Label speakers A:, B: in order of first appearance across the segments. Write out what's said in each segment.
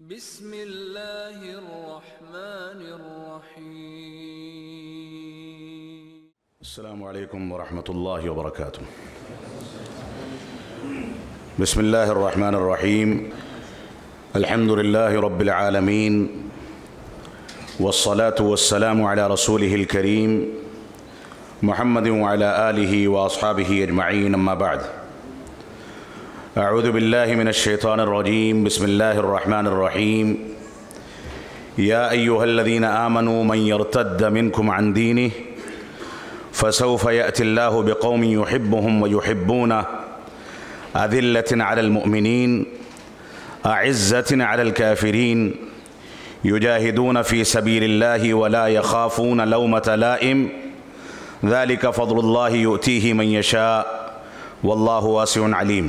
A: بسم اللہ الرحمن الرحیم۔
B: السلام علیکم ورحمۃ اللہ وبرکاتہ۔ بسم اللہ الرحمن الرحیم۔ الحمد للہ رب العالمین والصلاة والسلام علی رسولہ الکریم محمد وعلی آلہ واصحابہ اجمعین، اما بعد۔ اعوذ باللہ من الشیطان الرجیم، بسم اللہ الرحمن الرحیم۔ یا ایہا الذین آمنوا من یرتد منکم عن دینہ فسوف یأتی اللہ بقوم یحبهم ویحبونہ اذلۃ علی المؤمنین اعزۃ علی الکافرین یجاہدون فی سبیل اللہ ولا یخافون لومۃ لائم ذلک فضل اللہ یؤتیہ من یشاء واللہ واسع علیم۔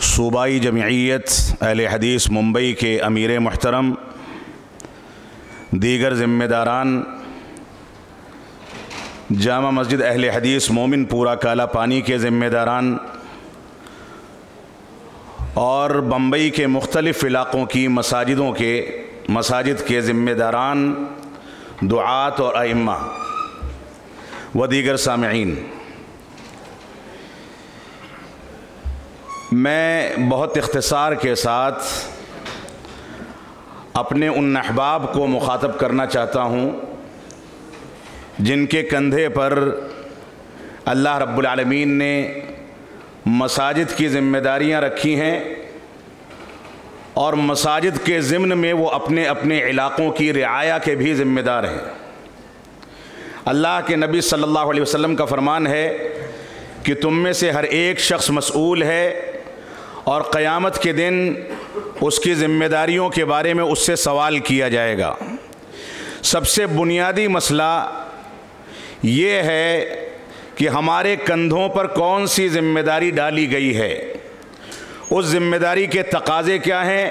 B: صوبائی جمعیت اہل حدیث ممبئی کے امیر محترم، دیگر ذمہ داران، جامع مسجد اہل حدیث مومن پورہ کالا پانی کے ذمہ داران اور بمبئی کے مختلف علاقوں کی مساجد کے ذمہ داران، دعات اور ائمہ و دیگر سامعین، میں بہت اختصار کے ساتھ اپنے ان احباب کو مخاطب کرنا چاہتا ہوں جن کے کندھے پر اللہ رب العالمین نے مساجد کی ذمہ داریاں رکھی ہیں اور مساجد کے ضمن میں وہ اپنے اپنے علاقوں کی رعایا کے بھی ذمہ دار ہیں۔ اللہ کے نبی صلی اللہ علیہ وسلم کا فرمان ہے کہ تم میں سے ہر ایک شخص مسئول ہے اور قیامت کے دن اس کی ذمہ داریوں کے بارے میں اس سے سوال کیا جائے گا۔ سب سے بنیادی مسئلہ یہ ہے کہ ہمارے کندھوں پر کون سی ذمہ داری ڈالی گئی ہے، اس ذمہ داری کے تقاضے کیا ہیں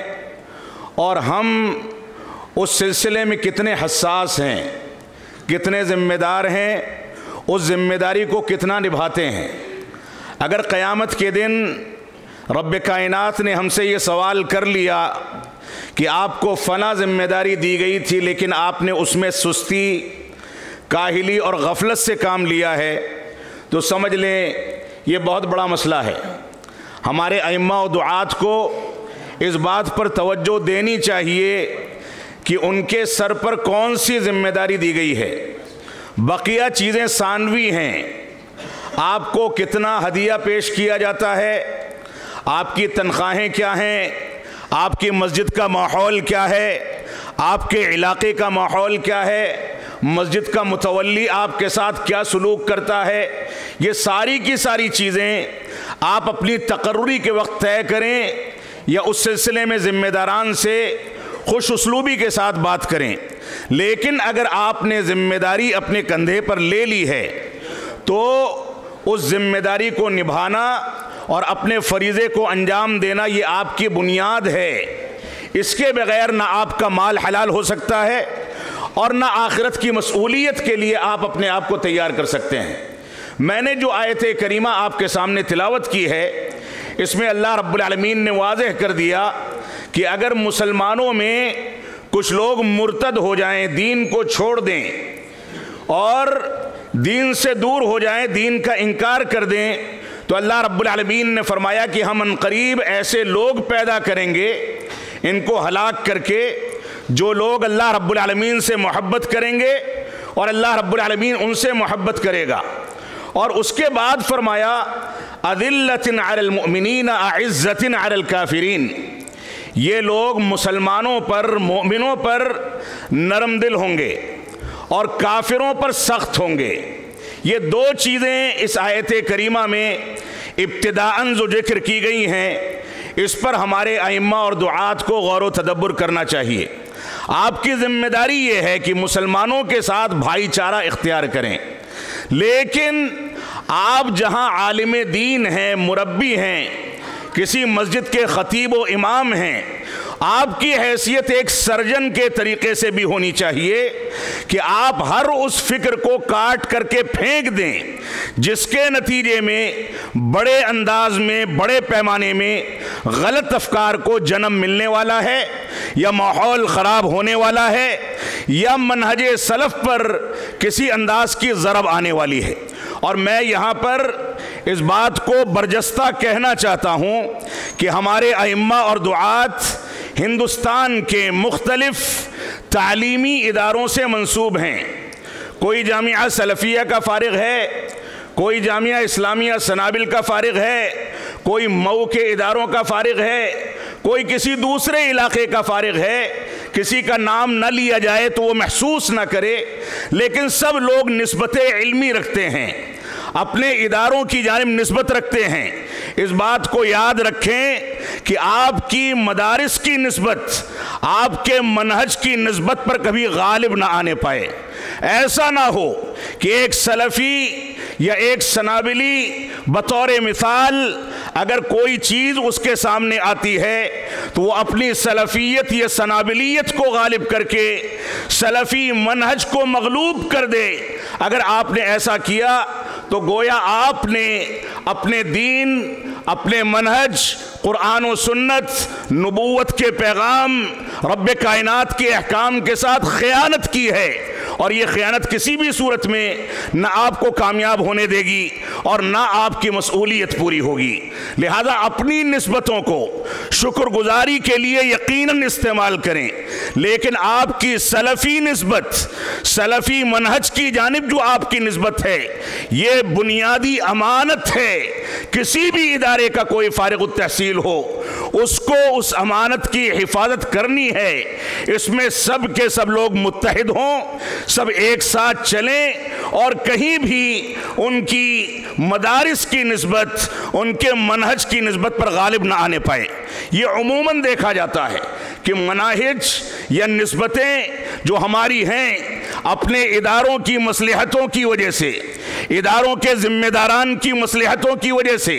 B: اور ہم اس سلسلے میں کتنے حساس ہیں، کتنے ذمہ دار ہیں، اس ذمہ داری کو کتنا نبھاتے ہیں۔ اگر قیامت کے دن رب کائنات نے ہم سے یہ سوال کر لیا کہ آپ کو فلاں ذمہ داری دی گئی تھی لیکن آپ نے اس میں سستی، کاہلی اور غفلت سے کام لیا ہے، تو سمجھ لیں یہ بہت بڑا مسئلہ ہے۔ ہمارے ائمہ و دعات کو اس بات پر توجہ دینی چاہیے کہ ان کے سر پر کون سی ذمہ داری دی گئی ہے۔ بقیہ چیزیں ثانوی ہیں۔ آپ کو کتنا ہدیہ پیش کیا جاتا ہے، آپ کی تنخواہیں کیا ہیں، آپ کی مسجد کا ماحول کیا ہے، آپ کے علاقے کا ماحول کیا ہے، مسجد کا متولی آپ کے ساتھ کیا سلوک کرتا ہے، یہ ساری کی ساری چیزیں آپ اپنی تقرری کے وقت طے کریں یا اس سلسلے میں ذمہ داران سے خوش اسلوبی کے ساتھ بات کریں۔ لیکن اگر آپ نے ذمہ داری اپنے کندھے پر لے لی ہے تو اس ذمہ داری کو نبھانا اور اپنے فریضے کو انجام دینا یہ آپ کی بنیاد ہے۔ اس کے بغیر نہ آپ کا مال حلال ہو سکتا ہے اور نہ آخرت کی مسئولیت کے لیے آپ اپنے آپ کو تیار کر سکتے ہیں۔ میں نے جو آیت کریمہ آپ کے سامنے تلاوت کی ہے، اس میں اللہ رب العالمین نے واضح کر دیا کہ اگر مسلمانوں میں کچھ لوگ مرتد ہو جائیں، دین کو چھوڑ دیں اور دین سے دور ہو جائیں، دین کا انکار کر دیں، تو اللہ رب العالمین نے فرمایا کہ ہم عنقریب ایسے لوگ پیدا کریں گے ان کو ہلاک کر کے، جو لوگ اللہ رب العالمین سے محبت کریں گے اور اللہ رب العالمین ان سے محبت کرے گا۔ اور اس کے بعد فرمایا اذلۃ علی المؤمنین اعزۃ علی الکافرین، یہ لوگ مسلمانوں پر، مومنوں پر نرم دل ہوں گے اور کافروں پر سخت ہوں گے۔ یہ دو چیزیں اس آیت کریمہ میں ابتداءً جو ذکر کی گئی ہیں، اس پر ہمارے ائمہ اور دعات کو غور و تدبر کرنا چاہیے۔ آپ کی ذمہ داری یہ ہے کہ مسلمانوں کے ساتھ بھائی چارہ اختیار کریں، لیکن آپ جہاں عالم دین ہیں، مربی ہیں، کسی مسجد کے خطیب و امام ہیں آپ کی حیثیت ایک سرجن کے طریقے سے بھی ہونی چاہیے کہ آپ ہر اس فکر کو کاٹ کر کے پھینک دیں جس کے نتیجے میں بڑے انداز میں بڑے پیمانے میں غلط افکار کو جنم ملنے والا ہے، یا ماحول خراب ہونے والا ہے، یا منہج سلف پر کسی انداز کی ضرب آنے والی ہے۔ اور میں یہاں پر اس بات کو برجستہ کہنا چاہتا ہوں کہ ہمارے ائمہ اور دعات ہندوستان کے مختلف تعلیمی اداروں سے منسوب ہیں۔ کوئی جامعہ سلفیہ کا فارغ ہے، کوئی جامعہ اسلامیہ سنابل کا فارغ ہے، کوئی مئو کے اداروں کا فارغ ہے، کوئی کسی دوسرے علاقے کا فارغ ہے۔ کسی کا نام نہ لیا جائے تو وہ محسوس نہ کرے، لیکن سب لوگ نسبت علمی رکھتے ہیں، اپنے اداروں کی جانب نسبت رکھتے ہیں۔ اس بات کو یاد رکھیں کہ آپ کی مدارس کی نسبت آپ کے منہج کی نسبت پر کبھی غالب نہ آنے پائے۔ ایسا نہ ہو کہ ایک سلفی یا ایک سنابلی بطور مثال اگر کوئی چیز اس کے سامنے آتی ہے تو وہ اپنی سلفیت یا سنابلیت کو غالب کر کے سلفی منہج کو مغلوب کر دے۔ اگر آپ نے ایسا کیا تو گویا آپ نے اپنے دین، اپنے منہج، قرآن و سنت، نبوت کے پیغام، رب کائنات کے احکام کے ساتھ خیانت کی ہے، اور یہ خیانت کسی بھی صورت میں نہ آپ کو کامیاب ہونے دے گی اور نہ آپ کی مسئولیت پوری ہوگی۔ لہذا اپنی نسبتوں کو شکر گزاری کے لیے یقیناً استعمال کریں، لیکن آپ کی سلفی نسبت، سلفی منہج کی جانب جو آپ کی نسبت ہے، یہ بنیادی امانت ہے۔ کسی بھی ادارے کا کوئی فارغ التحصیل ہو، اس کو اس امانت کی حفاظت کرنی ہے۔ اس میں سب کے سب لوگ متحد ہوں، سب ایک ساتھ چلیں، اور کہیں بھی ان کی مدارس کی نسبت، ان کے منہج کی نسبت پر غالب نہ آنے پائے۔ یہ عموماً دیکھا جاتا ہے کہ مناہج یا نسبتیں جو ہماری ہیں، اپنے اداروں کی مصلحتوں کی وجہ سے، اداروں کے ذمہ داران کی مصلحتوں کی وجہ سے،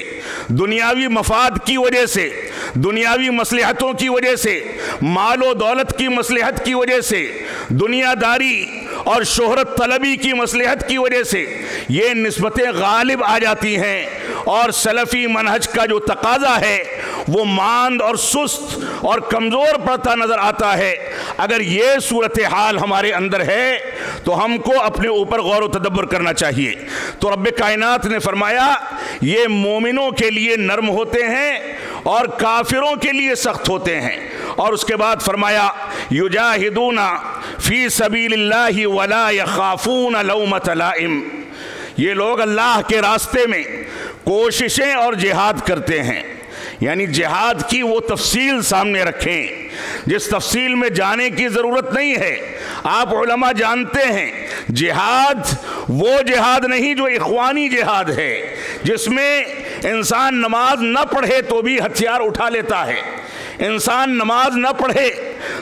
B: دنیاوی مفاد کی وجہ سے، دنیاوی مصلحتوں کی وجہ سے، مال و دولت کی مصلحت کی وجہ سے، دنیا داری اور شہرت طلبی کی مصلحت کی وجہ سے یہ نسبتیں غالب آ جاتی ہیں، اور سلفی منہج کا جو تقاضا ہے وہ ماند اور سست اور کمزور پڑتا نظر آتا ہے۔ اگر یہ صورتحال ہمارے اندر ہے تو ہم کو اپنے اوپر غور و تدبر کرنا چاہیے۔ تو رب کائنات نے فرمایا یہ مومنوں کے لیے نرم ہوتے ہیں اور کافروں کے لیے سخت ہوتے ہیں، اور اس کے بعد فرمایا یجاہدون فی سبیل اللہ ولا یخافون لومۃ لائم۔ یہ لوگ اللہ کے راستے میں کوششیں اور جہاد کرتے ہیں، یعنی جہاد کی وہ تفصیل سامنے رکھیں جس تفصیل میں جانے کی ضرورت نہیں ہے۔ آپ علماء جانتے ہیں جہاد وہ جہاد نہیں جو اخوانی جہاد ہے، جس میں انسان نماز نہ پڑھے تو بھی ہتھیار اٹھا لیتا ہے، انسان نماز نہ پڑھے،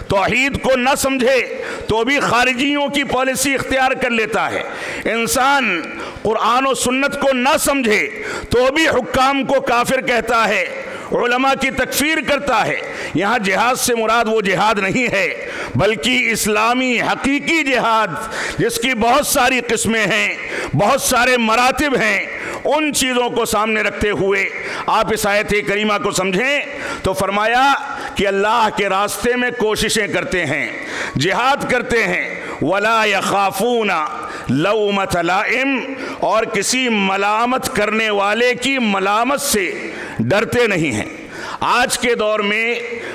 B: توحید کو نہ سمجھے تو بھی خارجیوں کی پالیسی اختیار کر لیتا ہے، انسان قرآن و سنت کو نہ سمجھے تو بھی حکام کو کافر کہتا ہے، علماء کی تکفیر کرتا ہے۔ یہاں جہاد سے مراد وہ جہاد نہیں ہے، بلکہ اسلامی حقیقی جہاد جس کی بہت ساری قسمیں ہیں، بہت سارے مراتب ہیں، ان چیزوں کو سامنے رکھتے ہوئے آپ اس آیت کریمہ کو سمجھیں تو فرمایا کہ اللہ کے راستے میں کوششیں کرتے ہیں، جہاد کرتے ہیں، ولا یخافون لومۃ لائم، اور کسی ملامت کرنے والے کی ملامت سے ڈرتے نہیں ہیں۔ آج کے دور میں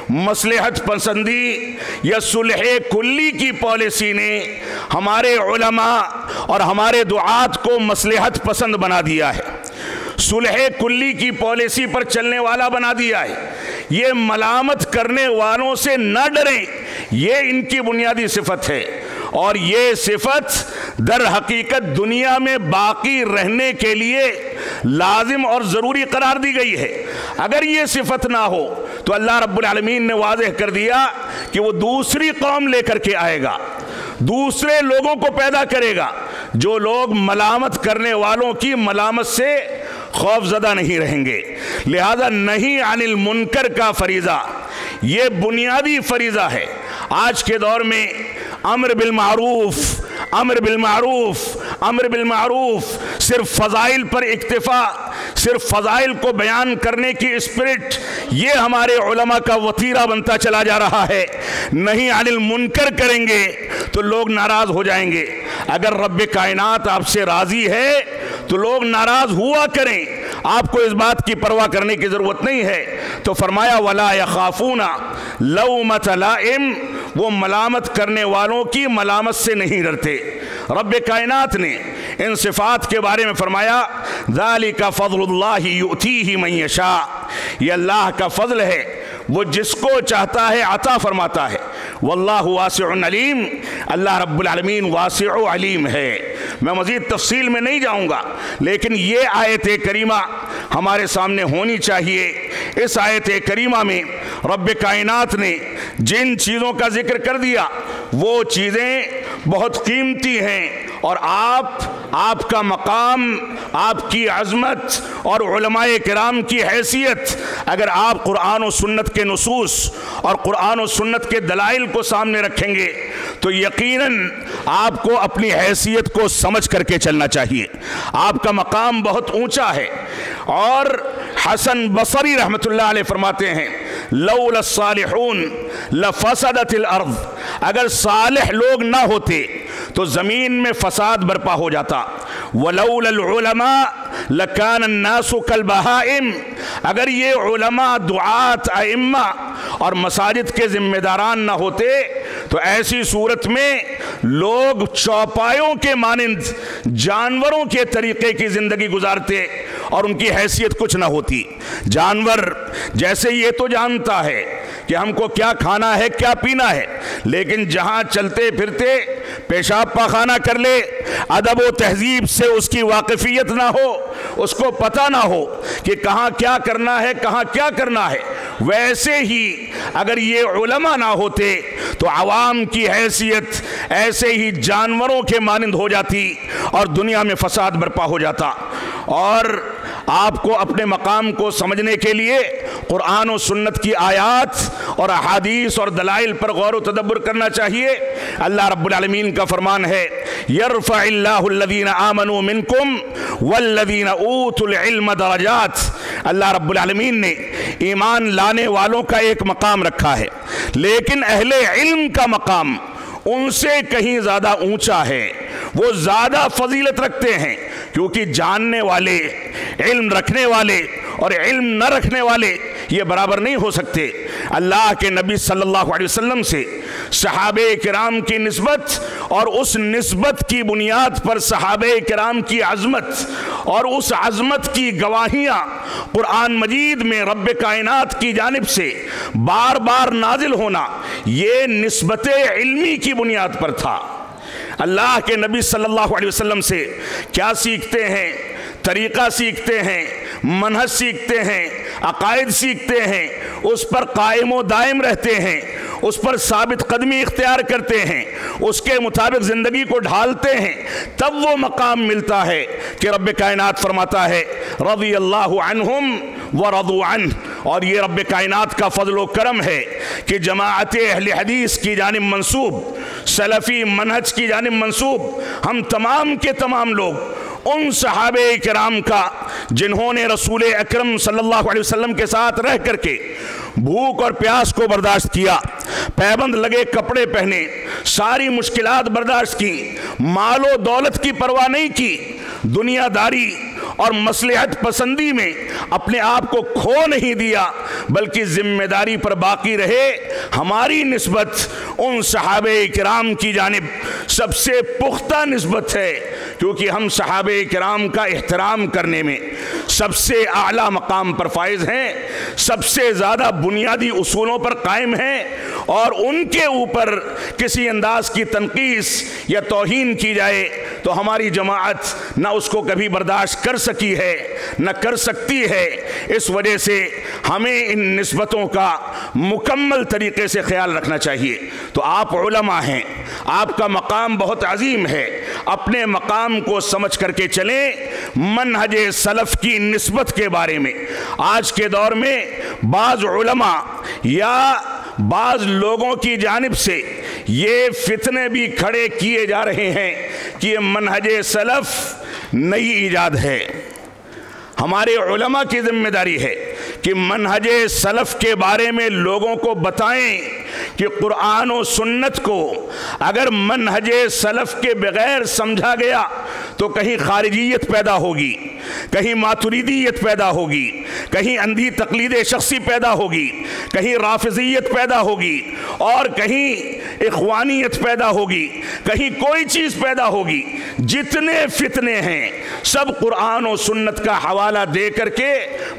B: مصلحت پسندی یا صلح کلی کی پالیسی نے ہمارے علماء اور ہمارے دعات کو مصلحت پسند بنا دیا ہے، صلح کلی کی پالیسی پر چلنے والا بنا دیا ہے۔ یہ ملامت کرنے والوں سے نہ ڈریں، یہ ان کی بنیادی صفت ہے، اور یہ صفت در حقیقت دنیا میں باقی رہنے کے لیے لازم اور ضروری قرار دی گئی ہے۔ اگر یہ صفت نہ ہو تو اللہ رب العالمین نے واضح کر دیا کہ وہ دوسری قوم لے کر کے آئے گا، دوسرے لوگوں کو پیدا کرے گا جو لوگ ملامت کرنے والوں کی ملامت سے خوف زدہ نہیں رہیں گے۔ لہذا نہیں عن المنکر کا فریضہ یہ بنیادی فریضہ ہے۔ آج کے دور میں امر بالمعروف صرف فضائل پر اکتفا، صرف فضائل کو بیان کرنے کی اسپرٹ، یہ ہمارے علماء کا وتیرہ بنتا چلا جا رہا ہے۔ نہیں عن المنکر کریں گے تو لوگ ناراض ہو جائیں گے۔ اگر رب کائنات آپ سے راضی ہے تو لوگ ناراض ہوا کریں، آپ کو اس بات کی پرواہ کرنے کی ضرورت نہیں ہے۔ تو فرمایا وَلَا يَخَافُونَ لَوْمَةَ لَائِمٍ، وہ ملامت کرنے والوں کی ملامت سے نہیں ڈرتے۔ رب کائنات نے ان صفات کے بارے میں فرمایا ذَلِكَ فَضْلُ اللَّهِ يُؤْتِيهِ مَن يَشَاءُ، یہ اللہ کا فضل ہے، وہ جس کو چاہتا ہے عطا فرماتا ہے۔ واللہ واسع علیم، اللہ رب العالمین واسع و علیم ہے۔ میں مزید تفصیل میں نہیں جاؤں گا، لیکن یہ آیت کریمہ ہمارے سامنے ہونی چاہیے۔ اس آیت کریمہ میں رب کائنات نے جن چیزوں کا ذکر کر دیا وہ چیزیں بہت قیمتی ہیں، اور آپ کا مقام، آپ کی عظمت اور علماء کرام کی حیثیت، اگر آپ قرآن و سنت کے نصوص اور قرآن و سنت کے دلائل کو سامنے رکھیں گے تو یقیناً آپ کو اپنی حیثیت کو سمجھ کر کے چلنا چاہیے۔ آپ کا مقام بہت اونچا ہے، اور حسن بصری رحمۃ اللہ علیہ فرماتے ہیں لولا الصالحون لفسدت الارض، اگر صالح لوگ نہ ہوتے تو زمین میں فساد برپا ہو جاتا۔ ولولا العلماء لکان الناس کالبہائم، اگر یہ علماء، دعات، ائمہ اور مساجد کے ذمہ داران نہ ہوتے تو ایسی صورت میں لوگ چوپایوں کے مانند جانوروں کے طریقے کی زندگی گزارتے اور ان کی حیثیت کچھ نہ ہوتی۔ جانور جیسے یہ تو جانتا ہے کہ ہم کو کیا کھانا ہے، کیا پینا ہے، لیکن جہاں چلتے پھرتے پیشاب پاخانہ کر لے، ادب و تہذیب سے اس کی واقفیت نہ ہو، اس کو پتہ نہ ہو کہ کہاں کیا کرنا ہے، کہاں کیا کرنا ہے، ویسے ہی اگر یہ علماء نہ ہوتے تو عوام کی حیثیت ایسے ہی جانوروں کے مانند ہو جاتی اور دنیا میں فساد برپا ہو جاتا۔ اور آپ کو اپنے مقام کو سمجھنے کے لیے قرآن و سنت کی آیات اور احادیث اور دلائل پر غور و تدبر کرنا چاہیے۔ اللہ رب العالمین کا فرمان ہے یرفع اللہ الذین آمنوا منکم والذین اوتوا العلم درجات، اللہ رب العالمین نے ایمان لانے والوں کا ایک مقام رکھا ہے، لیکن اہل علم کا مقام ان سے کہیں زیادہ اونچا ہے، وہ زیادہ فضیلت رکھتے ہیں، کیونکہ جاننے والے، علم رکھنے والے اور علم نہ رکھنے والے یہ برابر نہیں ہو سکتے۔ اللہ کے نبی صلی اللہ علیہ وسلم سے صحابہ کرام کی نسبت اور اس نسبت کی بنیاد پر صحابہ کرام کی عظمت اور اس عظمت کی گواہیاں قرآن مجید میں رب کائنات کی جانب سے بار بار نازل ہونا، یہ نسبت علمی کی بنیاد پر تھا۔ اللہ کے نبی صلی اللہ علیہ وسلم سے کیا سیکھتے ہیں؟ طریقہ سیکھتے ہیں، منہج سیکھتے ہیں، عقائد سیکھتے ہیں، اس پر قائم و دائم رہتے ہیں، اس پر ثابت قدمی اختیار کرتے ہیں، اس کے مطابق زندگی کو ڈھالتے ہیں، تب وہ مقام ملتا ہے کہ رب کائنات فرماتا ہے رضی اللہ عنہم ورضوا عنہ۔ اور یہ رب کائنات کا فضل و کرم ہے کہ جماعت اہل حدیث کی جانب منسوب، سلفی منہج کی جانب منسوب ہم تمام کے تمام لوگ ان صحابہ کرام کا جنہوں نے رسول اکرم صلی اللہ علیہ وسلم کے ساتھ رہ کر کے بھوک اور پیاس کو برداشت کیا، پیبند لگے کپڑے پہنے، ساری مشکلات برداشت کی، مال و دولت کی پرواہ نہیں کی، دنیا داری اور مصلحت پسندی میں اپنے آپ کو کھو نہیں دیا، بلکہ ذمہ داری پر باقی رہے۔ ہماری نسبت ان صحابہ کرام کی جانب سب سے پختہ نسبت ہے، کیونکہ ہم صحابہ کرام کا احترام کرنے میں سب سے اعلیٰ مقام پر فائز ہیں، سب سے زیادہ بنیادی اصولوں پر قائم ہیں، اور ان کے اوپر کسی انداز کی تنقیص یا توہین کی جائے تو ہماری جماعت نہ اس کو کبھی برداشت کر سکی ہے نہ کر سکتی ہے۔ اس وجہ سے ہمیں ان نسبتوں کا مکمل طریقے سے خیال رکھنا چاہیے۔ تو آپ علماء ہیں، آپ کا مقام بہت عظیم ہے، اپنے مقام کو سمجھ کر کے چلیں۔ منہج سلف کی نسبت کے بارے میں آج کے دور میں بعض علماء یا بعض لوگوں کی جانب سے یہ فتنے بھی کھڑے کیے جا رہے ہیں کہ یہ منہج سلف نئی ایجاد ہے۔ ہمارے علماء کی ذمہ داری ہے کہ منہج سلف کے بارے میں لوگوں کو بتائیں کہ قرآن و سنت کو اگر منہج سلف کے بغیر سمجھا گیا تو کہیں خارجیت پیدا ہوگی، کہیں ماتریدیت پیدا ہوگی، کہیں اندھی تقلید شخصی پیدا ہوگی، کہیں رافضیت پیدا ہوگی، اور کہیں اخوانیت پیدا ہوگی، کہیں کوئی چیز پیدا ہوگی۔ جتنے فتنے ہیں سب قرآن و سنت کا حوالہ دے کر کے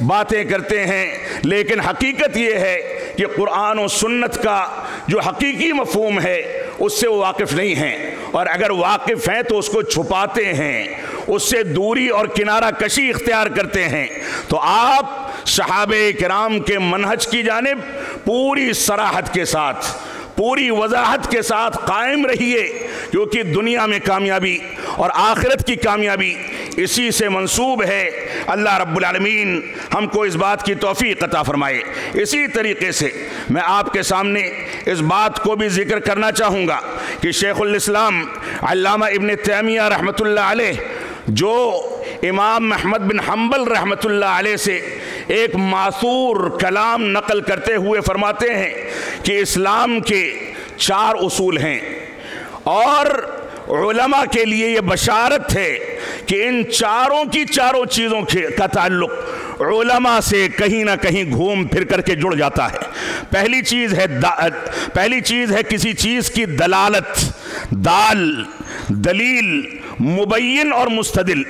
B: باتیں کرتے ہیں، لیکن حقیقت یہ ہے کہ قرآن و سنت کا جو حقیقی مفہوم ہے اس سے وہ واقف نہیں ہیں، اور اگر واقف ہیں تو اس کو چھپاتے ہیں، اس سے دوری اور کنارہ کشی اختیار کرتے ہیں۔ تو آپ صحابہ کرام کے منہج کی جانب پوری صراحت کے ساتھ، پوری وضاحت کے ساتھ قائم رہیے، کیونکہ دنیا میں کامیابی اور آخرت کی کامیابی اسی سے منسوب ہے۔ اللہ رب العالمین ہم کو اس بات کی توفیق عطا فرمائے۔ اسی طریقے سے میں آپ کے سامنے اس بات کو بھی ذکر کرنا چاہوں گا کہ شیخ الاسلام علامہ ابن تیمیہ رحمۃ اللہ علیہ جو امام احمد بن حنبل رحمۃ اللہ علیہ سے ایک ماثور کلام نقل کرتے ہوئے فرماتے ہیں کہ اسلام کے 4 اصول ہیں، اور علماء کے لیے یہ بشارت ہے کہ ان چاروں چیزوں کا تعلق علماء سے کہیں نہ کہیں گھوم پھر کر کے جڑ جاتا ہے۔ پہلی چیز ہے کسی چیز کی دلالت، دال، دلیل، مبین اور مستدل۔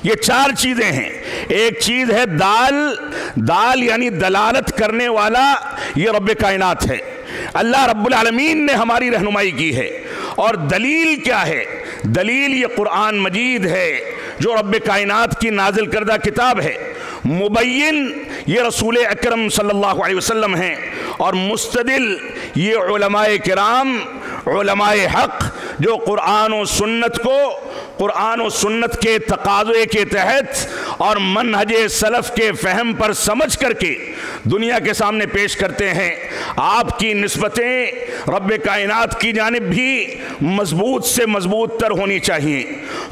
B: یہ 4 چیزیں ہیں۔ ایک چیز ہے دال یعنی دلالت کرنے والا، یہ رب کائنات ہے، اللہ رب العالمین نے ہماری رہنمائی کی ہے۔ اور دلیل کیا ہے؟ دلیل یہ قرآن مجید ہے جو رب کائنات کی نازل کردہ کتاب ہے۔ مبین یہ رسول اکرم صلی اللہ علیہ وسلم ہیں، اور مستدل یہ علماء کرام، علماء حق جو قرآن و سنت کے تقاضے کے تحت اور منہج سلف کے فہم پر سمجھ کر کے دنیا کے سامنے پیش کرتے ہیں۔ آپ کی نسبتیں رب کائنات کی جانب بھی مضبوط سے مضبوط تر ہونی چاہیے،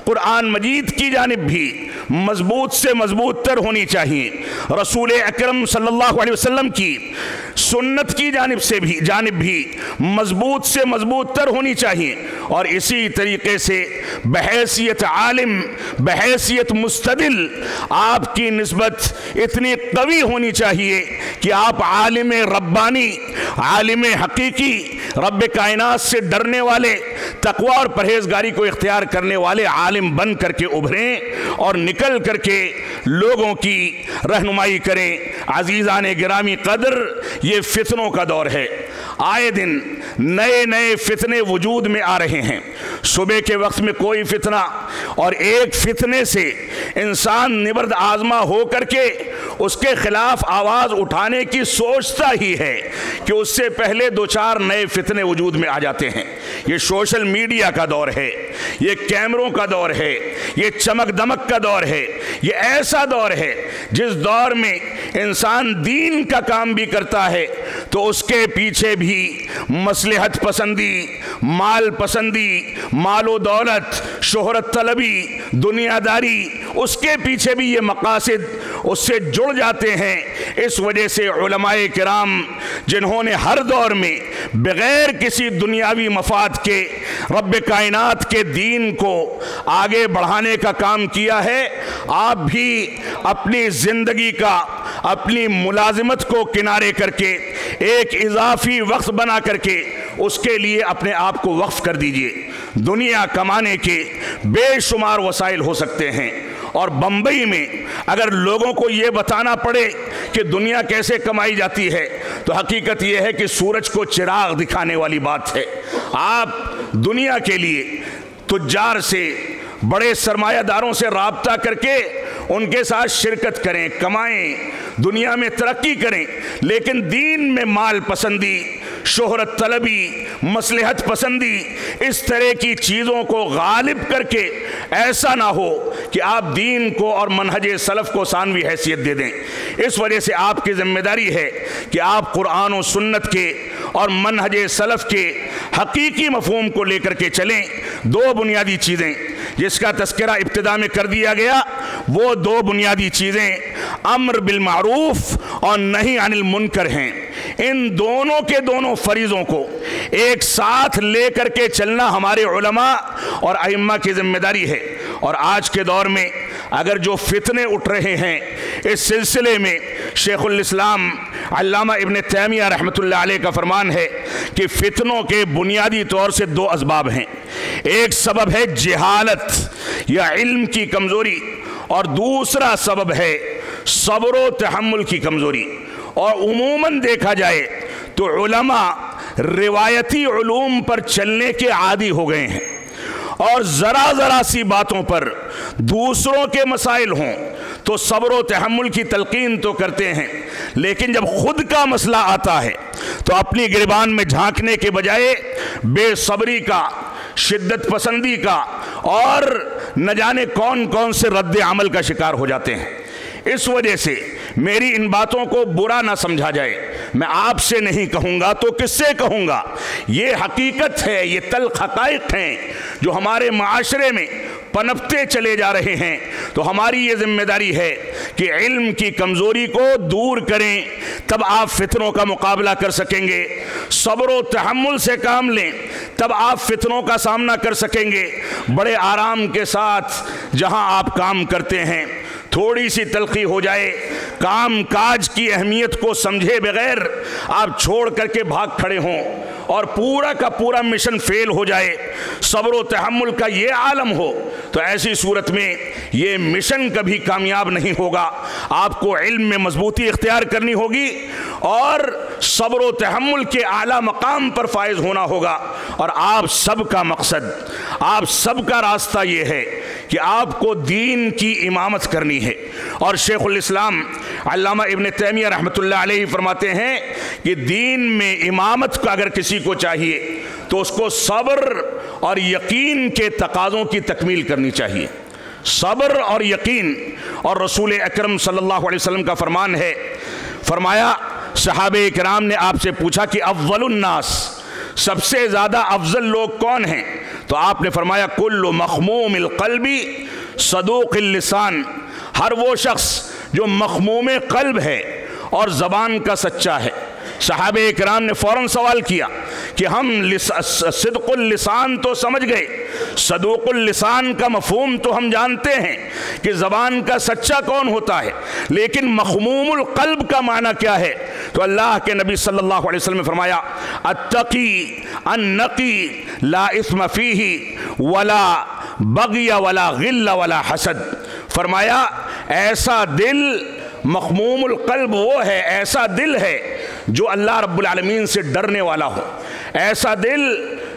B: قرآن مجید کی جانب بھی مضبوط سے مضبوط تر ہونی چاہیے، رسول اکرم صلی اللہ علیہ وسلم کی سنت کی جانب بھی مضبوط سے مضبوط تر ہونی چاہیے، اور اسی طریقے سے بحیثیت عالم، بحیثیت مستدل آپ کی نسبت اتنی قوی ہونی چاہیے کہ آپ عالم ربانی، عالم حقیقی، رب کائنات سے ڈرنے والے، تقوی اور پرہیزگاری کو اختیار کرنے والے عالم بن کر کے ابھریں اور نکل کر کے لوگوں کی رہنمائی کریں۔ عزیزان گرامی قدر، یہ فتنوں کا دور ہے، آئے دن نئے فتنے وجود میں آ رہے ہیں۔ صبح کے وقت میں کوئی فتنہ، اور ایک فتنے سے انسان نبرد آزما ہو کر کے اس کے خلاف آواز اٹھانے کی سوچتا ہی ہے کہ اس سے پہلے 2-4 نئے فتنے وجود میں آ جاتے ہیں۔ یہ سوشل میڈیا کا دور ہے، یہ کیمروں کا دور ہے، یہ چمک دمک کا دور ہے، یہ ایسا دور ہے جس دور میں انسان دین کا کام بھی کرتا ہے تو اس کے پیچھے بھی مصلحت پسندی، مال پسندی، مال و دولت، شہرت طلبی، دنیا داری، اس کے پیچھے بھی یہ مقاصد اس سے جڑ جاتے ہیں۔ اس وجہ سے علماء کرام جنہوں نے ہر دور میں بغیر کسی دنیاوی مفاد کے رب کائنات کے دین کو آگے بڑھانے کا کام کیا ہے، آپ بھی اپنی زندگی کا، اپنی ملازمت کو کنارے کر کے ایک اضافی وقت بنا کر کے اس کے لیے اپنے آپ کو وقف کر دیجئے۔ دنیا کمانے کے بے شمار وسائل ہو سکتے ہیں، اور بمبئی میں اگر لوگوں کو یہ بتانا پڑے کہ دنیا کیسے کمائی جاتی ہے تو حقیقت یہ ہے کہ سورج کو چراغ دکھانے والی بات ہے۔ آپ دنیا کے لیے تجار سے، بڑے سرمایہ داروں سے رابطہ کر کے ان کے ساتھ شرکت کریں، کمائیں، دنیا میں ترقی کریں، لیکن دین میں مال پسندی، شہرت طلبی، مصلحت پسندی، اس طرح کی چیزوں کو غالب کر کے ایسا نہ ہو کہ آپ دین کو اور منہج سلف کو ثانوی حیثیت دے دیں۔ اس وجہ سے آپ کی ذمہ داری ہے کہ آپ قرآن و سنت کے اور منہج سلف کے حقیقی مفہوم کو لے کر کے چلیں، دو بنیادی چیزیں جس کا تذکرہ ابتدا میں کر دیا گیا، وہ دو بنیادی چیزیں امر بالمعروف اور نہی عن المنکر ہیں۔ ان دونوں کے دونوں فریضوں کو ایک ساتھ لے کر کے چلنا ہمارے علماء اور ائمہ کی ذمہ داری ہے۔ اور آج کے دور میں اگر جو فتنے اٹھ رہے ہیں، اس سلسلے میں شیخ الاسلام علامہ ابن تیمیہ رحمۃ اللہ علیہ کا فرمان ہے کہ فتنوں کے بنیادی طور سے دو اسباب ہیں۔ ایک سبب ہے جہالت یا علم کی کمزوری، اور دوسرا سبب ہے صبر و تحمل کی کمزوری۔ اور عموماً دیکھا جائے تو علماء روایتی علوم پر چلنے کے عادی ہو گئے ہیں، اور ذرا سی باتوں پر دوسروں کے مسائل ہوں تو صبر و تحمل کی تلقین تو کرتے ہیں، لیکن جب خود کا مسئلہ آتا ہے تو اپنی گریبان میں جھانکنے کے بجائے بے صبری کا، شدت پسندی کا، اور نہ جانے کون سے رد عمل کا شکار ہو جاتے ہیں۔ اس وجہ سے میری ان باتوں کو برا نہ سمجھا جائے، میں آپ سے نہیں کہوں گا تو کس سے کہوں گا؟ یہ حقیقت ہے، یہ تلخ حقائق ہیں جو ہمارے معاشرے میں پنپتے چلے جا رہے ہیں۔ تو ہماری یہ ذمہ داری ہے کہ علم کی کمزوری کو دور کریں، تب آپ فتنوں کا مقابلہ کر سکیں گے۔ صبر و تحمل سے کام لیں، تب آپ فتنوں کا سامنا کر سکیں گے۔ بڑے آرام کے ساتھ جہاں آپ کام کرتے ہیں، تھوڑی سی تلخی ہو جائے، کام کاج کی اہمیت کو سمجھے بغیر آپ چھوڑ کر کے بھاگ کھڑے ہوں اور پورا کا پورا مشن فیل ہو جائے، صبر و تحمل کا یہ عالم ہو، تو ایسی صورت میں یہ مشن کبھی کامیاب نہیں ہوگا۔ آپ کو علم میں مضبوطی اختیار کرنی ہوگی اور صبر و تحمل کے اعلیٰ مقام پر فائز ہونا ہوگا۔ اور آپ سب کا مقصد، آپ سب کا راستہ یہ ہے کہ آپ کو دین کی امامت کرنی ہے۔ اور شیخ الاسلام علامہ ابن تیمیہ رحمۃ اللہ علیہ فرماتے ہیں کہ دین میں امامت کا اگر کسی کو چاہیے تو اس کو صبر اور یقین کے تقاضوں کی تکمیل کرنی چاہیے، صبر اور یقین۔ اور رسول اکرم صلی اللہ علیہ وسلم کا فرمان ہے، فرمایا صحابہ کرام نے آپ سے پوچھا کہ اول الناس، سب سے زیادہ افضل لوگ کون ہیں؟ تو آپ نے فرمایا کل مخموم القلب صدوق اللسان، ہر وہ شخص جو مخموم قلب ہے اور زبان کا سچا ہے۔ صحابہ کرام نے فوراً سوال کیا کہ ہم صدق اللسان تو سمجھ گئے، صدوق اللسان کا مفہوم تو ہم جانتے ہیں کہ زبان کا سچا کون ہوتا ہے، لیکن مخموم القلب کا معنی کیا ہے؟ تو اللہ کے نبی صلی اللہ علیہ وسلم نے فرمایا التقی النقی لا اثم فیہ ولا بغی ولا غل ولا حسد۔ فرمایا ایسا دل، مخموم القلب وہ ہے، ایسا دل ہے جو اللہ رب العالمین سے ڈرنے والا ہو، ایسا دل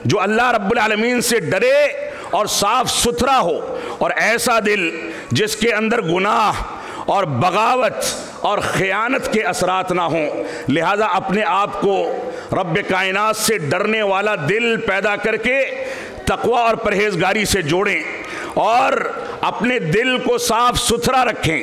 B: جو اللہ رب العالمین سے ڈرے اور صاف ستھرا ہو، اور ایسا دل جس کے اندر گناہ اور بغاوت اور خیانت کے اثرات نہ ہوں۔ لہذا اپنے آپ کو رب کائنات سے ڈرنے والا دل پیدا کر کے تقوی اور پرہیزگاری سے جوڑیں، اور اپنے دل کو صاف ستھرا رکھیں،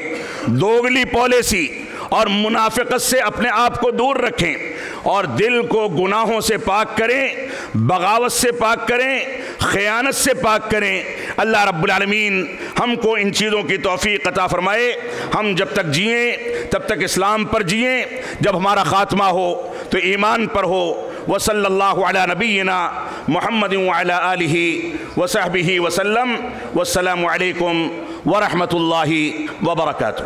B: دوگلی پالیسی اور منافقت سے اپنے آپ کو دور رکھیں، اور دل کو گناہوں سے پاک کریں، بغاوت سے پاک کریں، خیانت سے پاک کریں۔ اللہ رب العالمین ہم کو ان چیزوں کی توفیق عطا فرمائے۔ ہم جب تک جئیں تب تک اسلام پر جئیں، جب ہمارا خاتمہ ہو تو ایمان پر ہو۔ وصلی اللہ علی نبینا محمد وعلی آلہ وصحبہ وسلم، والسلام علیکم ورحمۃ اللہ وبرکاتہ۔